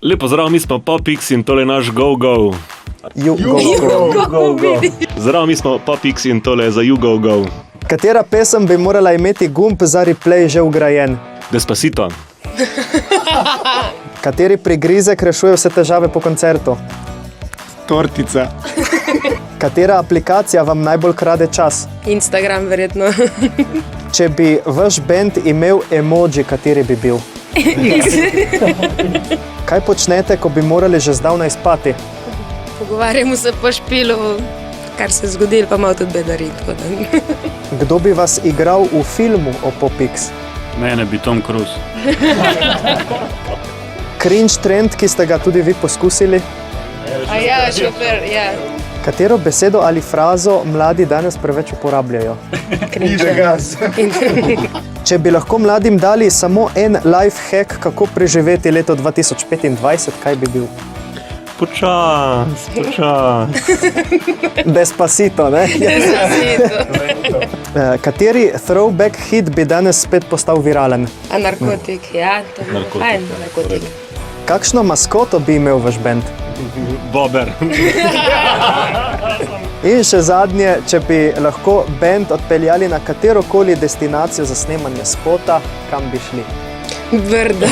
Lepo zdrav, mi smo Popix in tole je naš Go-Go. Zdrav, mi smo Popix in tole je za You Go Go. Katera pesem bi morala imeti gumb za replay že vgrajen? Despacito. Kateri prigrizek rešuje vse težave po koncertu? Tortica. Katera aplikacija vam najbolj krade čas? Instagram verjetno. Če bi vaš bend imel emoji, kateri bi bil? Kaj počnete, ko bi morali že zdavnaj spati? Pogovarjamo se po špilu, kar se je zgodilo, pa malo tudi bedari. Kdo bi vas igral v filmu o Popix? Mene bi Tom Cruise. Cringe trend, ki ste ga tudi vi poskusili? A ja, šofer, ja. Katero besedo ali frazo mladi danes preveč uporabljajo? Če bi lahko mladim dali samo en life hack, kako preživeti leto 2025, kaj bi bil? Počas. Despacito, ne? Kateri throwback hit bi danes spet postal viralen? A narkotik, ja. Narkotik. Kakšno maskoto bi imel vaš bend? Bober. In še zadnje, če bi lahko bend odpeljali na katerokoli destinacijo za snemanje spota, kam bi šli? Brda.